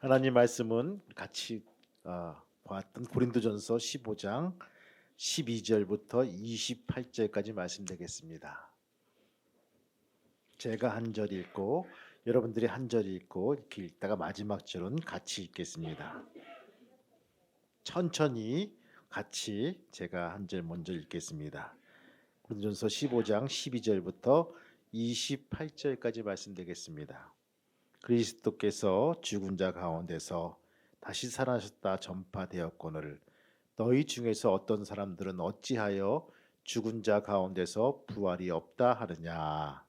하나님 말씀은 같이 보았던 고린도전서 15장 12절부터 28절까지 말씀되겠습니다. 제가 한 절 읽고 여러분들이 한 절 읽고 이렇게 읽다가 마지막 절은 같이 읽겠습니다. 천천히 같이 제가 한 절 먼저 읽겠습니다. 고린도전서 15장 12절부터 28절까지 말씀되겠습니다. 그리스도께서 죽은 자 가운데서 다시 살아나셨다 전파되었거늘 너희 중에서 어떤 사람들은 어찌하여 죽은 자 가운데서 부활이 없다 하느냐.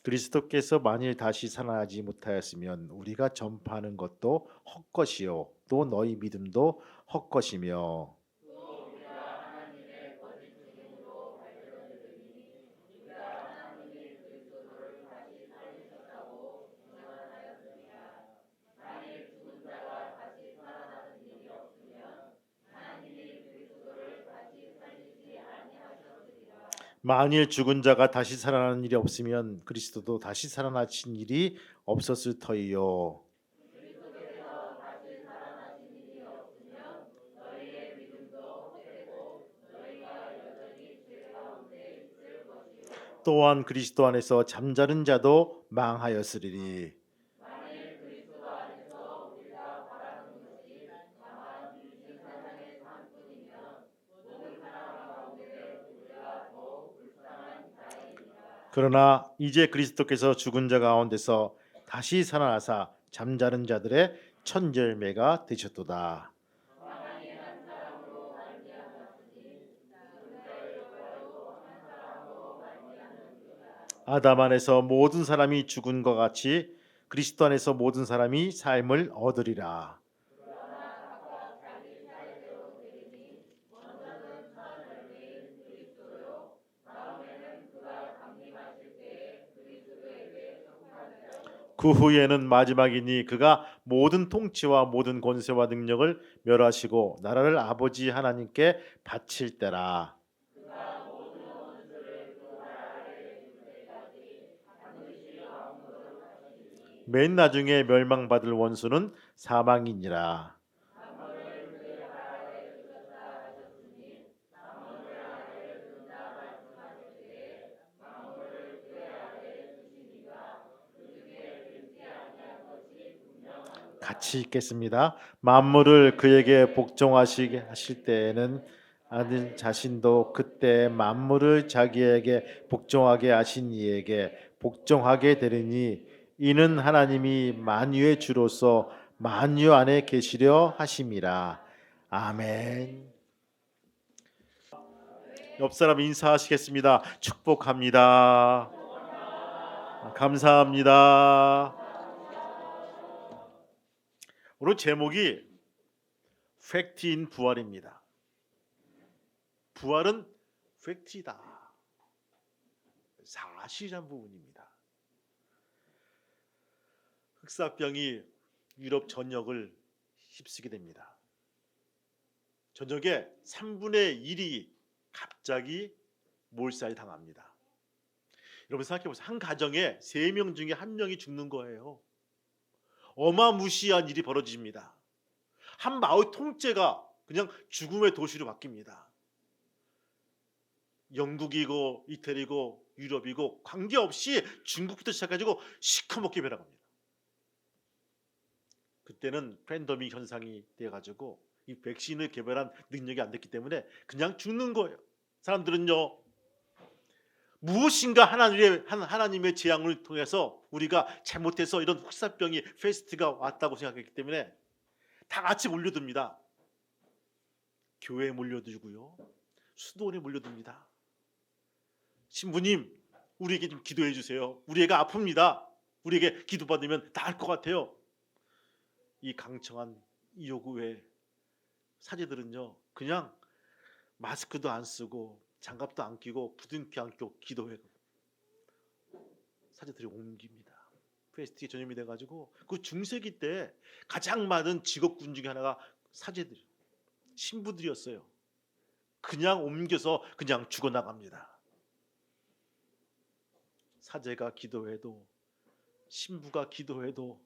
그리스도께서 만일 다시 살아나지 못하였으면 우리가 전파하는 것도 헛것이요 또 너희 믿음도 헛것이며 만일 죽은 자가 다시 살아나는 일이 없으면 그리스도도 다시 살아나신 일이 없었을 터이요. 또한 그리스도 안에서 잠자는 자도 망하였으리니 그러나 이제 그리스도께서 죽은 자 가운데서 다시 살아나사 잠자는 자들의 천절매가 되셨도다. 아담 안에서 모든 사람이 죽은 것 같이 그리스도 안에서 모든 사람이 삶을 얻으리라. 그 후에는 마지막이니 그가 모든 통치와 모든 권세와 능력을 멸하시고 나라를 아버지 하나님께 바칠 때라. 맨 나중에 멸망받을 원수는 사망이니라. 같이 읽겠습니다. 만물을 그에게 복종하시게 하실 때에는 아들 자신도 그때 만물을 자기에게 복종하게 하신 이에게 복종하게 되리니 이는 하나님이 만유의 주로서 만유 안에 계시려 하심이라. 아멘. 옆 사람 인사하시겠습니다. 축복합니다. 감사합니다. 오늘 제목이 팩트인 부활입니다. 부활은 팩트이다. 사실이란 부분입니다. 흑사병이 유럽 전역을 휩쓰게 됩니다. 전역의 3분의 1이 갑자기 몰살이 당합니다. 여러분 생각해 보세요. 한 가정에 3명 중에 1명이 죽는 거예요. 어마무시한 일이 벌어집니다. 한 마을 통째가 그냥 죽음의 도시로 바뀝니다. 영국이고 이태리고 유럽이고 관계없이 중국부터 시작해가지고 시커멓게 변해갑니다. 그때는 팬데믹 현상이 돼가지고 이 백신을 개발한 능력이 안 됐기 때문에 그냥 죽는 거예요. 사람들은요, 무엇인가 하나님의 재앙을 통해서 우리가 잘못해서 이런 흑사병이 페스트가 왔다고 생각했기 때문에 다 같이 몰려듭니다. 교회에 몰려들고요, 수도원에 몰려듭니다. 신부님, 우리에게 좀 기도해 주세요. 우리 애가 아픕니다. 우리에게 기도받으면 나을 것 같아요. 이 강청한 이 요구에 사제들은요, 그냥 마스크도 안 쓰고 장갑도 안 끼고 부둥키 안 끼고 기도해 사제들이 옮깁니다. 페스트에 전염이 돼가지고 그 중세기 때 가장 많은 직업군 중에 하나가 사제들, 신부들이었어요. 그냥 옮겨서 그냥 죽어나갑니다. 사제가 기도해도, 신부가 기도해도,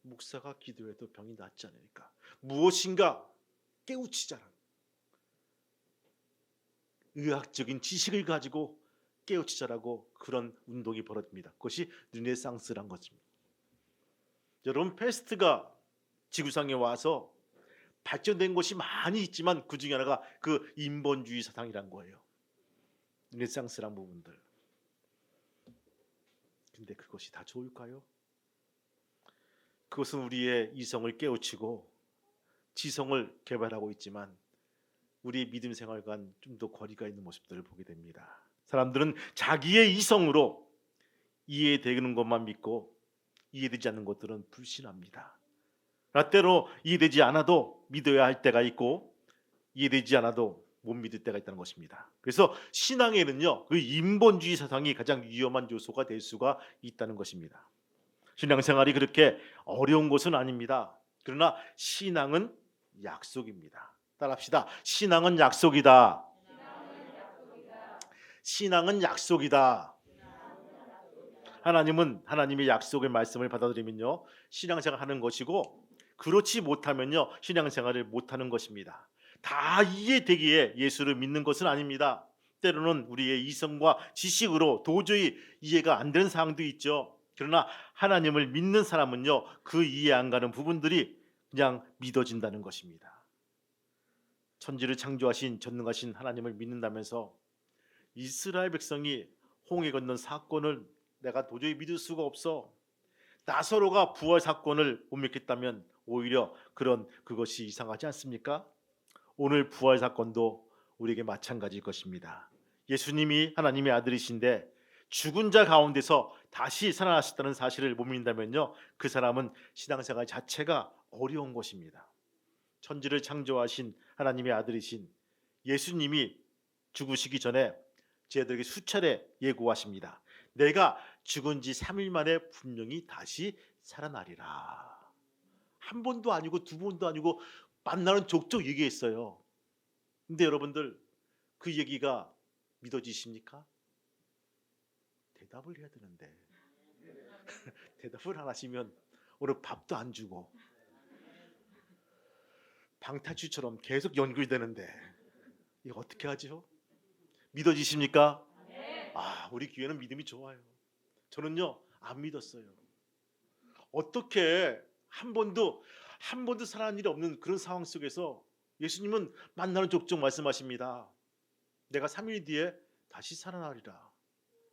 목사가 기도해도 병이 낫지 않으니까 무엇인가 깨우치자라. 의학적인 지식을 가지고 깨우치자라고 그런 운동이 벌어집니다. 그것이 르네상스란 것입니다. 여러분, 패스트가 지구상에 와서 발전된 것이 많이 있지만 그 중에 하나가 그 인본주의 사상이란 거예요. 르네상스란 부분들. 근데 그것이 다 좋을까요? 그것은 우리의 이성을 깨우치고 지성을 개발하고 있지만 우리의 믿음 생활과는 좀 더 거리가 있는 모습들을 보게 됩니다. 사람들은 자기의 이성으로 이해되는 것만 믿고 이해되지 않는 것들은 불신합니다. 때로 이해되지 않아도 믿어야 할 때가 있고 이해되지 않아도 못 믿을 때가 있다는 것입니다. 그래서 신앙에는요, 그 인본주의 사상이 가장 위험한 요소가 될 수가 있다는 것입니다. 신앙생활이 그렇게 어려운 것은 아닙니다. 그러나 신앙은 약속입니다. 따라합시다. 신앙은 약속이다. 신앙은 약속이다. 하나님은 하나님의 약속의 말씀을 받아들이면요, 신앙생활 하는 것이고, 그렇지 못하면요, 신앙생활을 못하는 것입니다. 다 이해되기에 예수를 믿는 것은 아닙니다. 때로는 우리의 이성과 지식으로 도저히 이해가 안 되는 사항도 있죠. 그러나 하나님을 믿는 사람은요, 그 이해 안 가는 부분들이 그냥 믿어진다는 것입니다. 천지를 창조하신 전능하신 하나님을 믿는다면서 이스라엘 백성이 홍해 건넌 사건을 내가 도저히 믿을 수가 없어, 나사로가 부활 사건을 못 믿겠다면 오히려 그것이 이상하지 않습니까? 오늘 부활 사건도 우리에게 마찬가지일 것입니다. 예수님이 하나님의 아들이신데 죽은 자 가운데서 다시 살아나셨다는 사실을 못 믿는다면요, 그 사람은 신앙생활 자체가 어려운 것입니다. 천지를 창조하신 하나님의 아들이신 예수님이 죽으시기 전에 저희들에게 수차례 예고하십니다. 내가 죽은 지 3일 만에 분명히 다시 살아나리라. 한 번도 아니고 두 번도 아니고 만나는 족족 얘기했어요. 근데 여러분들, 그 얘기가 믿어지십니까? 대답을 해야 되는데 대답을 안 하시면 오늘 밥도 안 주고 방탈출처럼 계속 연결되는데 이거 어떻게 하죠? 믿어지십니까? 우리 교회는 믿음이 좋아요. 저는요, 안 믿었어요. 어떻게 한 번도 살아난 일이 없는 그런 상황 속에서 예수님은 만나는 족족 말씀하십니다. 내가 3일 뒤에 다시 살아나리라.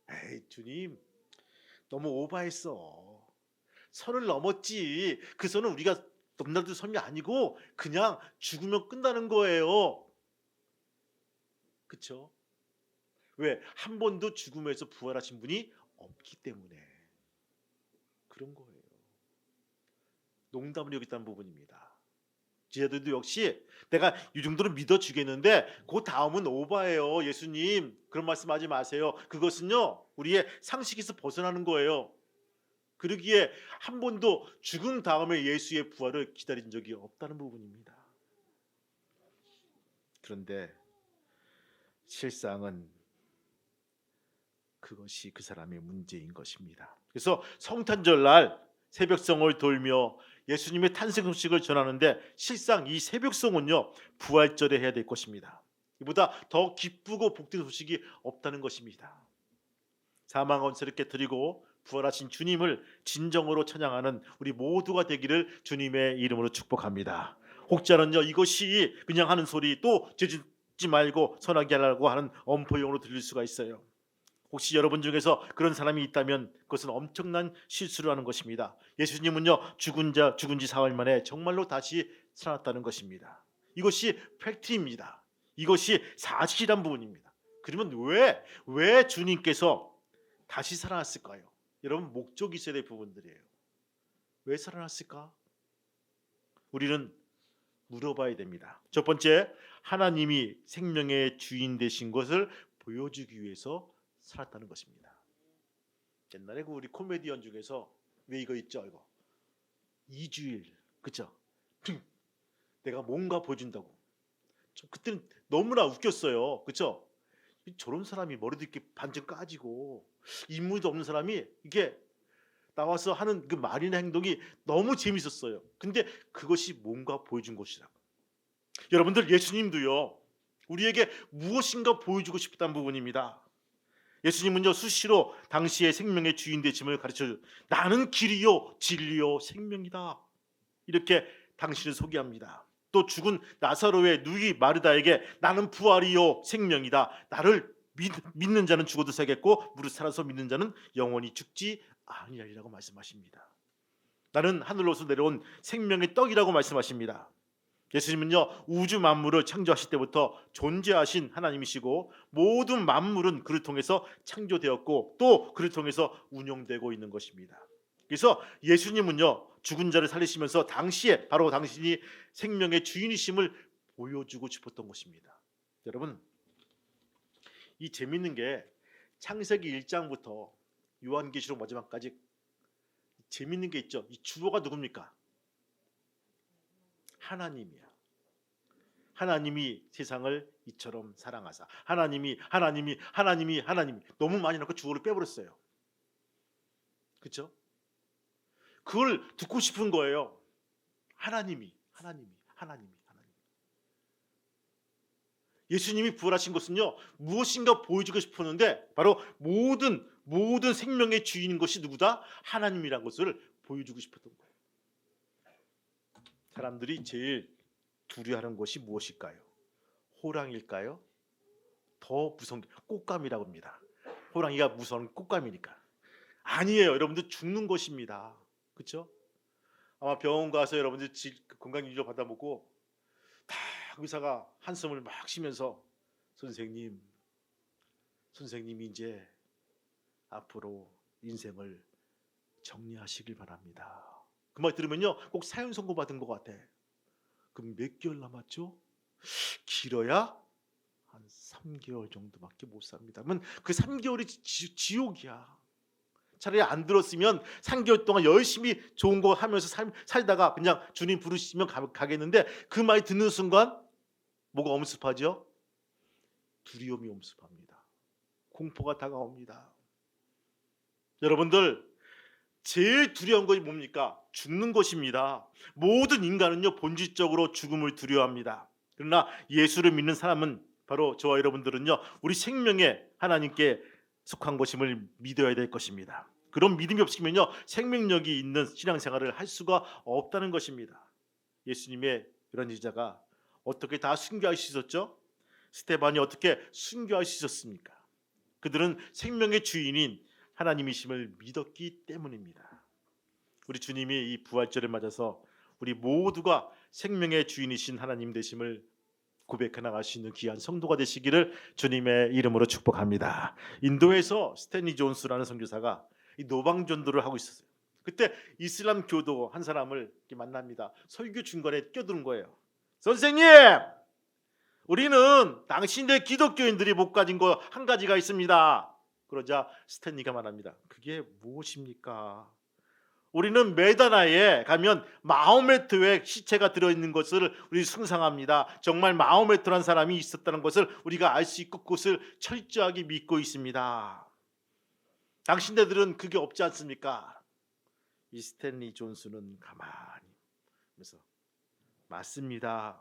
에이, 주님, 너무 오바했어. 선을 넘었지. 그 선은 우리가 넘나들 선이 아니고 그냥 죽으면 끝나는 거예요. 그렇죠? 왜? 한 번도 죽음에서 부활하신 분이 없기 때문에 그런 거예요. 농담을 여겼다는 부분입니다. 제자들도 역시 내가 이 정도로 믿어주겠는데 그 다음은 오바예요. 예수님, 그런 말씀하지 마세요. 그것은요, 우리의 상식에서 벗어나는 거예요. 그러기에 한 번도 죽은 다음에 예수의 부활을 기다린 적이 없다는 부분입니다. 그런데 실상은 그것이 그 사람의 문제인 것입니다. 그래서 성탄절날 새벽송을 돌며 예수님의 탄생 소식을 전하는데 실상 이 새벽송은요, 부활절에 해야 될 것입니다. 이보다 더 기쁘고 복된 소식이 없다는 것입니다. 사망 언새롭게 드리고 부활하신 주님을 진정으로 찬양하는 우리 모두가 되기를 주님의 이름으로 축복합니다. 혹자는요, 이것이 그냥 하는 소리, 또 죄짓지 말고 선하게 하라고 하는 엄포용으로 들릴 수가 있어요. 혹시 여러분 중에서 그런 사람이 있다면 그것은 엄청난 실수를 하는 것입니다. 예수님은요, 죽은 지 4일 만에 정말로 다시 살아났다는 것입니다. 이것이 팩트입니다. 이것이 사실이란 부분입니다. 그러면 왜 주님께서 다시 살아났을까요? 여러분, 목적이 있어야 될 부분들이에요. 왜 살아났을까? 우리는 물어봐야 됩니다. 첫 번째, 하나님이 생명의 주인 되신 것을 보여주기 위해서 살았다는 것입니다. 옛날에 우리 코미디언 중에서 왜 이거 있죠? 이거 이주일, 그죠? 내가 뭔가 보여준다고. 그때는 너무나 웃겼어요, 그죠? 저런 사람이 머리도 이렇게 반쯤 까지고 인물도 없는 사람이 이게 나와서 하는 그 말이나 행동이 너무 재밌었어요. 근데 그것이 뭔가 보여준 것이라고. 여러분들, 예수님도요, 우리에게 무엇인가 보여주고 싶다는 부분입니다. 예수님은요, 수시로 당시의 생명의 주인 되심을 가르쳐 나는 길이요 진리요 생명이다, 이렇게 당신을 소개합니다. 또 죽은 나사로의 누이 마르다에게 나는 부활이요 생명이다, 나를 믿는 자는 죽어도 살겠고 무릇 살아서 믿는 자는 영원히 죽지 아니하리라고 말씀하십니다. 나는 하늘로서 내려온 생명의 떡이라고 말씀하십니다. 예수님은요, 우주 만물을 창조하실 때부터 존재하신 하나님이시고 모든 만물은 그를 통해서 창조되었고 또 그를 통해서 운영되고 있는 것입니다. 그래서 예수님은요, 죽은 자를 살리시면서 당시에 바로 당신이 생명의 주인이심을 보여주고 싶었던 것입니다. 여러분, 이 재밌는 게 창세기 1장부터 요한계시록 마지막까지 재밌는 게 있죠. 이 주어가 누굽니까? 하나님이야. 하나님이 세상을 이처럼 사랑하사. 하나님이 너무 많이 넣고 주어를 빼버렸어요. 그렇죠? 그걸 듣고 싶은 거예요. 하나님이. 예수님이 부활하신 것은요, 무엇인가 보여주고 싶었는데 바로 모든 생명의 주인인 것이 누구다? 하나님이라는 것을 보여주고 싶었던 거예요. 사람들이 제일 두려워하는 것이 무엇일까요? 호랑이일까요? 더 무서운 게 꽃감이라고 합니다. 호랑이가 무서운 꽃감이니까. 아니에요. 여러분들, 죽는 것입니다. 그렇죠? 아마 병원 가서 여러분들 건강유지를 받아보고 다 의사가 한숨을 막 쉬면서 선생님 이제 앞으로 인생을 정리하시길 바랍니다. 그 말 들으면요, 꼭 사형 선고 받은 것 같아. 그럼 몇 개월 남았죠? 길어야 한 3개월 정도밖에 못 삽니다. 그러면 그 3개월이 지옥이야. 차라리 안 들었으면 3개월 동안 열심히 좋은 거 하면서 살다가 그냥 주님 부르시면 가겠는데, 그 말이 듣는 순간 뭐가 엄습하죠? 두려움이 엄습합니다. 공포가 다가옵니다. 여러분들, 제일 두려운 것이 뭡니까? 죽는 것입니다. 모든 인간은요, 본질적으로 죽음을 두려워합니다. 그러나 예수를 믿는 사람은, 바로 저와 여러분들은요, 우리 생명의 하나님께 속한 것임을 믿어야 될 것입니다. 그런 믿음이 없으면요, 생명력이 있는 신앙생활을 할 수가 없다는 것입니다. 예수님의 이런 제자가 어떻게 다 순교할 수 있었죠? 스데반이 어떻게 순교할 수 있었습니까? 그들은 생명의 주인인 하나님이심을 믿었기 때문입니다. 우리 주님이 이 부활절을 맞아서 우리 모두가 생명의 주인이신 하나님 되심을 고백해 나갈 수 있는 귀한 성도가 되시기를 주님의 이름으로 축복합니다. 인도에서 스탠리 존스라는 선교사가 이 노방전도를 하고 있었어요. 그때 이슬람 교도 한 사람을 이렇게 만납니다. 설교 중간에 끼어드는 거예요. 선생님, 우리는 당신들 기독교인들이 못 가진 거 한 가지가 있습니다. 그러자 스탠리가 말합니다. 그게 무엇입니까? 우리는 메다나에 가면 마호메트의 시체가 들어있는 것을 우리 숭상합니다. 정말 마호메트란 사람이 있었다는 것을 우리가 알 수 있고 그것을 철저하게 믿고 있습니다. 당신네들은 그게 없지 않습니까? 이 스탠리 존스는 가만히 그래서 맞습니다.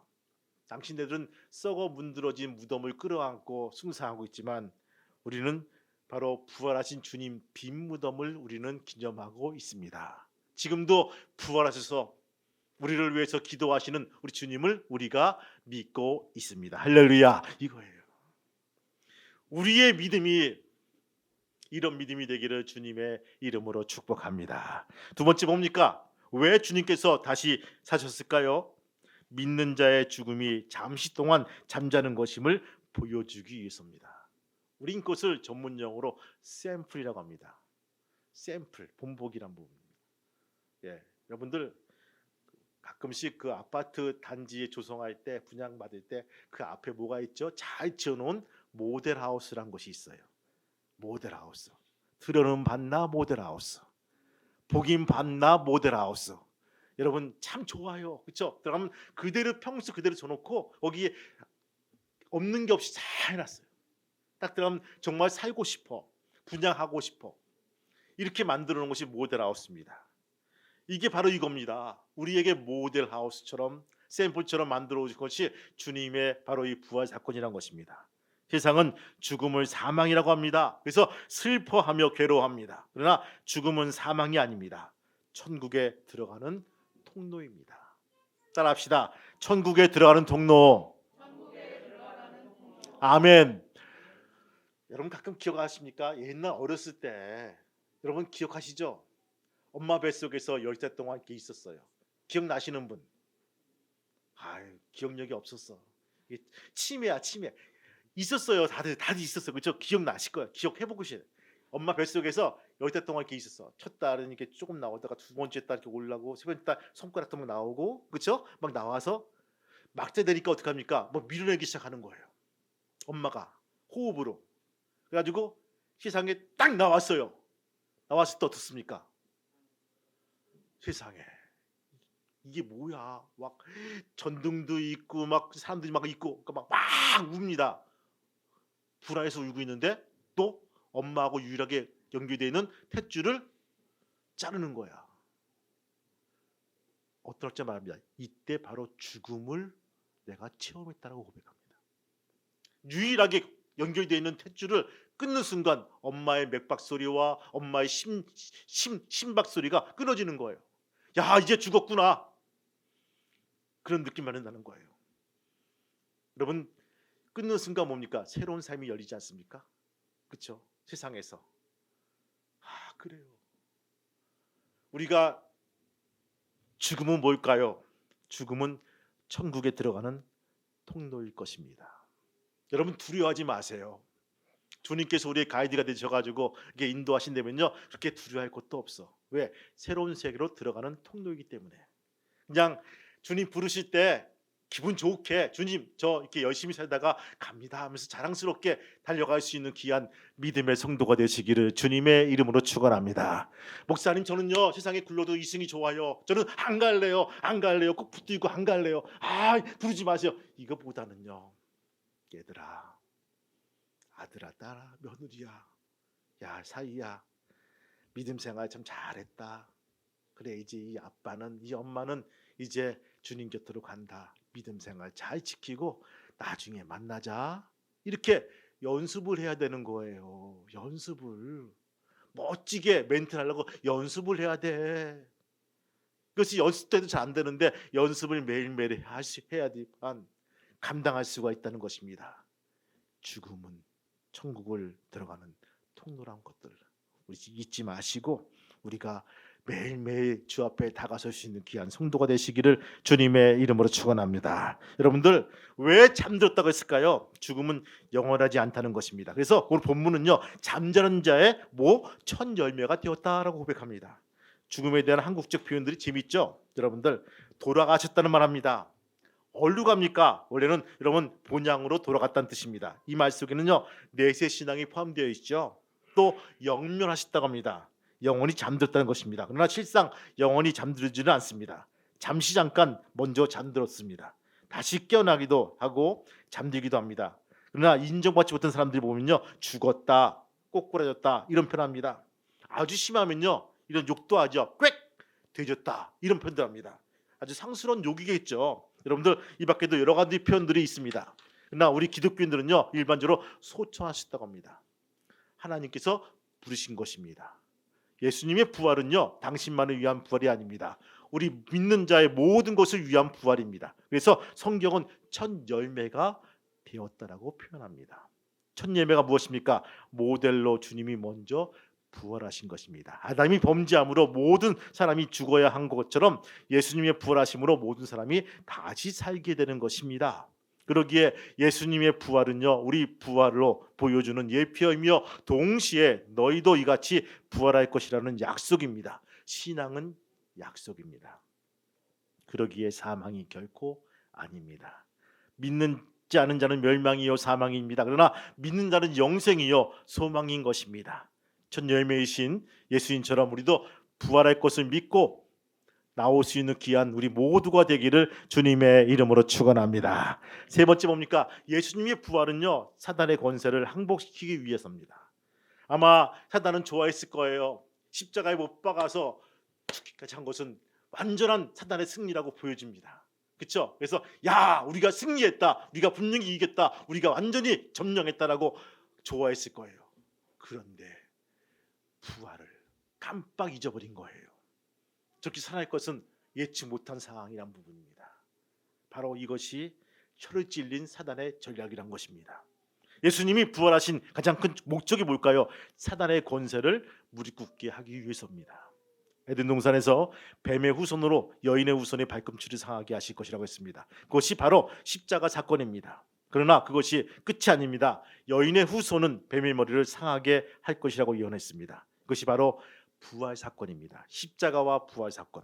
당신네들은 썩어 문드러진 무덤을 끌어안고 숭상하고 있지만 우리는 바로 부활하신 주님 빈 무덤을 우리는 기념하고 있습니다. 지금도 부활하셔서 우리를 위해서 기도하시는 우리 주님을 우리가 믿고 있습니다. 할렐루야, 이거예요. 우리의 믿음이 이런 믿음이 되기를 주님의 이름으로 축복합니다. 두 번째 뭡니까? 왜 주님께서 다시 사셨을까요? 믿는 자의 죽음이 잠시 동안 잠자는 것임을 보여주기 위해서입니다. 우린 그것을 전문용어로 샘플이라고 합니다. 샘플, 본보기란 부분입니다. 예, 여러분들 가끔씩 그 아파트 단지에 조성할 때, 분양받을 때 그 앞에 뭐가 있죠? 잘 지어놓은 모델하우스란 것이 있어요. 모델하우스. 들어는 봤나 모델하우스. 보긴 봤나 모델하우스. 여러분 참 좋아요, 그렇죠? 들어가면 그대로 평수 그대로 줘놓고 거기에 없는 게 없이 잘 해놨어요. 딱 들어가면 정말 살고 싶어. 분양하고 싶어. 이렇게 만들어 놓은 것이 모델하우스입니다. 이게 바로 이겁니다. 우리에게 모델하우스처럼 샘플처럼 만들어 오신 것이 주님의 바로 이 부활 사건이란 것입니다. 세상은 죽음을 사망이라고 합니다. 그래서 슬퍼하며 괴로워합니다. 그러나 죽음은 사망이 아닙니다. 천국에 들어가는 통로입니다. 따라합시다. 천국에 들어가는 통로. 아멘. 여러분 가끔 기억하십니까? 옛날 어렸을 때 여러분 기억하시죠? 엄마 뱃속에서 열대 동안 이렇게 있었어요. 기억나시는 분? 기억력이 없었어. 치매야 치매. 있었어요. 다들 있었어요. 그렇죠? 기억나실 거예요. 기억해보고 싶어요. 엄마 뱃속에서 열대 동안 이렇게 있었어. 첫 딸은 이렇게 조금 나오다가 두 번째 딸 이렇게 올라오고 세 번째 딸 손가락 막 나오고, 그렇죠? 막 나와서 막자 되니까 어떻게 합니까? 뭐 밀어내기 시작하는 거예요. 엄마가 호흡으로. 그래가지고 세상에 딱 나왔어요. 나왔을 때 어떻습니까? 세상에 이게 뭐야? 막 전등도 있고 막 사람들이 막 있고 막 웁니다. 불안해서 울고 있는데 또 엄마하고 유일하게 연결되어 있는 탯줄을 자르는 거야. 어떤 학자 말합니다. 이때 바로 죽음을 내가 체험했다라고 고백합니다. 유일하게 연결되어 있는 탯줄을 끊는 순간 엄마의 맥박 소리와 엄마의 심박 소리가 끊어지는 거예요. 야, 이제 죽었구나. 그런 느낌만 나는 거예요. 여러분, 끊는 순간 뭡니까? 새로운 삶이 열리지 않습니까? 그렇죠? 세상에서. 그래요. 우리가 죽음은 뭘까요? 죽음은 천국에 들어가는 통로일 것입니다. 여러분 두려워하지 마세요. 주님께서 우리의 가이드가 되셔가지고 이게 인도하신다면요, 그렇게 두려워할 것도 없어. 왜? 새로운 세계로 들어가는 통로이기 때문에. 그냥 주님 부르실 때 기분 좋게 주님 저 이렇게 열심히 살다가 갑니다 하면서 자랑스럽게 달려갈 수 있는 귀한 믿음의 성도가 되시기를 주님의 이름으로 축원합니다. 목사님 저는요 세상에 굴러도 이승이 좋아요. 저는 안 갈래요. 꼭 붙들고 안 갈래요. 부르지 마세요. 이거보다는요, 얘들아, 아들아, 딸아, 며느리야, 야 사이야, 믿음 생활 참 잘했다. 그래 이제 이 아빠는 이 엄마는 이제 주님 곁으로 간다. 믿음 생활 잘 지키고 나중에 만나자. 이렇게 연습을 해야 되는 거예요. 연습을 멋지게 멘트 하려고 연습을 해야 돼. 그것이 연습 때도 잘 안 되는데 연습을 매일매일 해야지만 감당할 수가 있다는 것입니다. 죽음은 천국을 들어가는 통로란 것들 우리 잊지 마시고 우리가 매일매일 주 앞에 다가설 수 있는 귀한 성도가 되시기를 주님의 이름으로 축원합니다. 여러분들 왜 잠들었다고 했을까요? 죽음은 영원하지 않다는 것입니다. 그래서 오늘 본문은요, 잠자는 자의 첫 열매가 되었다라고 고백합니다. 죽음에 대한 한국적 표현들이 재밌죠? 여러분들 돌아가셨다는 말합니다. 어디로 갑니까? 원래는 여러분 본향으로 돌아갔다는 뜻입니다. 이 말 속에는요 내세 신앙이 포함되어 있죠. 또 영면하셨다고 합니다. 영원히 잠들었다는 것입니다. 그러나 실상 영원히 잠들지는 않습니다. 잠시 잠깐 먼저 잠들었습니다. 다시 깨어나기도 하고 잠들기도 합니다. 그러나 인정받지 못한 사람들이 보면요 죽었다, 꼬꾸라졌다 이런 표현합니다. 아주 심하면요 이런 욕도 하죠. 꽥 되졌다 이런 표현들 합니다. 아주 상스러운 욕이겠죠. 여러분들 이 밖에도 여러 가지 표현들이 있습니다. 그러나 우리 기독교인들은요 일반적으로 소천하셨다고 합니다. 하나님께서 부르신 것입니다. 예수님의 부활은요 당신만을 위한 부활이 아닙니다. 우리 믿는 자의 모든 것을 위한 부활입니다. 그래서 성경은 첫 열매가 되었다라고 표현합니다. 첫 열매가 무엇입니까? 모델로 주님이 먼저 부활하신 것입니다. 아담이 범죄함으로 모든 사람이 죽어야 한 것처럼 예수님의 부활하심으로 모든 사람이 다시 살게 되는 것입니다. 그러기에 예수님의 부활은요 우리 부활로 보여주는 예표이며 동시에 너희도 이같이 부활할 것이라는 약속입니다. 신앙은 약속입니다. 그러기에 사망이 결코 아닙니다. 믿지 않은 자는 멸망이요 사망입니다. 그러나 믿는 자는 영생이요 소망인 것입니다. 첫 열매이신 예수님처럼 우리도 부활할 것을 믿고 나올 수 있는 귀한 우리 모두가 되기를 주님의 이름으로 축원합니다. 세 번째 뭡니까? 예수님의 부활은요 사단의 권세를 항복시키기 위해서입니다. 아마 사단은 좋아했을 거예요. 십자가에 못 박아서 죽기까지 한 것은 완전한 사단의 승리라고 보여집니다. 그렇죠? 그래서 야, 우리가 승리했다, 우리가 분명히 이겼다, 우리가 완전히 점령했다라고 좋아했을 거예요. 그런데 부활을 깜빡 잊어버린 거예요. 저렇게 살아날 것은 예측 못한 상황이란 부분입니다. 바로 이것이 혀를 찔린 사단의 전략이란 것입니다. 예수님이 부활하신 가장 큰 목적이 뭘까요? 사단의 권세를 무릎 꿇게 하기 위해서입니다. 에덴 동산에서 뱀의 후손으로 여인의 후손의 발꿈치를 상하게 하실 것이라고 했습니다. 그것이 바로 십자가 사건입니다. 그러나 그것이 끝이 아닙니다. 여인의 후손은 뱀의 머리를 상하게 할 것이라고 예언했습니다. 그것이 바로 부활 사건입니다. 십자가와 부활 사건.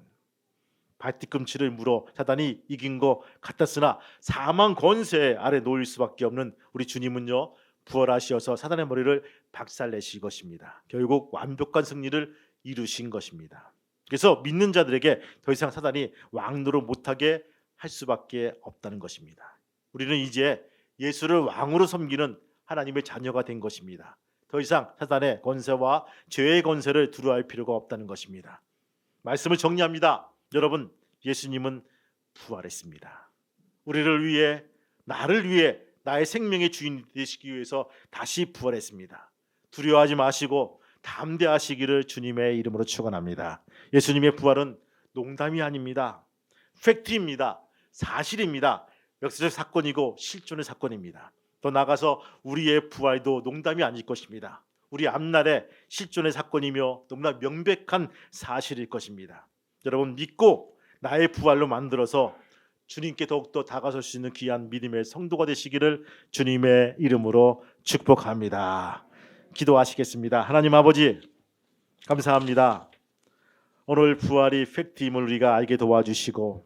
발뒤꿈치를 물어 사단이 이긴 것 같았으나 사망 권세 아래 놓일 수밖에 없는 우리 주님은요, 부활하시어서 사단의 머리를 박살내실 것입니다. 결국 완벽한 승리를 이루신 것입니다. 그래서 믿는 자들에게 더 이상 사단이 왕노릇 못하게 할 수밖에 없다는 것입니다. 우리는 이제 예수를 왕으로 섬기는 하나님의 자녀가 된 것입니다. 더 이상 사단의 권세와 죄의 권세를 두려워할 필요가 없다는 것입니다. 말씀을 정리합니다. 여러분, 예수님은 부활했습니다. 우리를 위해, 나를 위해, 나의 생명의 주인이 되시기 위해서 다시 부활했습니다. 두려워하지 마시고 담대하시기를 주님의 이름으로 축원합니다. 예수님의 부활은 농담이 아닙니다. 팩트입니다. 사실입니다. 역사적 사건이고 실존의 사건입니다. 더 나아가서 우리의 부활도 농담이 아닐 것입니다. 우리 앞날의 실존의 사건이며 너무나 명백한 사실일 것입니다. 여러분, 믿고 나의 부활로 만들어서 주님께 더욱더 다가설 수 있는 귀한 믿음의 성도가 되시기를 주님의 이름으로 축복합니다. 기도하시겠습니다. 하나님 아버지, 감사합니다. 오늘 부활이 팩트임을 우리가 알게 도와주시고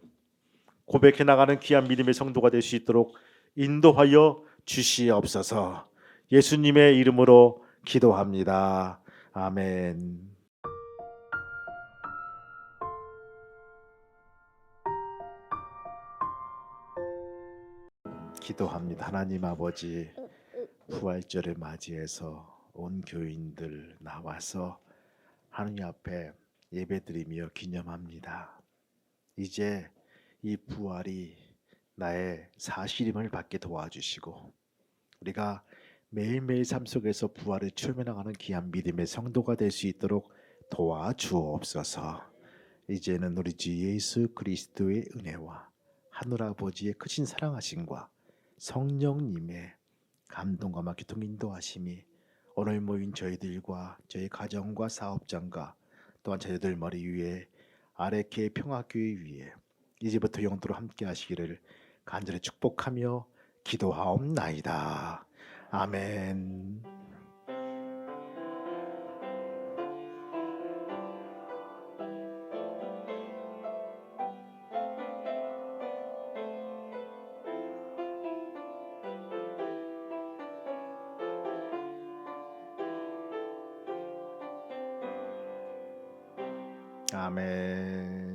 고백해 나가는 귀한 믿음의 성도가 될 수 있도록 인도하여 주시옵소서. 예수님의 이름으로 기도합니다. 아멘. 기도합니다. 하나님 아버지, 부활절을 맞이해서 온 교인들 나와서 하느님 앞에 예배드리며 기념합니다. 이제 이 부활이 나의 사실임을 받게 도와주시고 우리가 매일매일 삶 속에서 부활을 체험해 나가는 귀한 믿음의 성도가 될 수 있도록 도와주옵소서. 이제는 우리 주 예수 그리스도의 은혜와 하늘아버지의 크신 사랑하심과 성령님의 감동과 교통 인도하심이 오늘 모인 저희들과 저희 가정과 사업장과 또한 자녀들 머리 위에 아래케 평화교회 위에 이제부터 영원토록 함께 하시기를 간절히 축복하며 기도하옵나이다. 아멘. 아멘.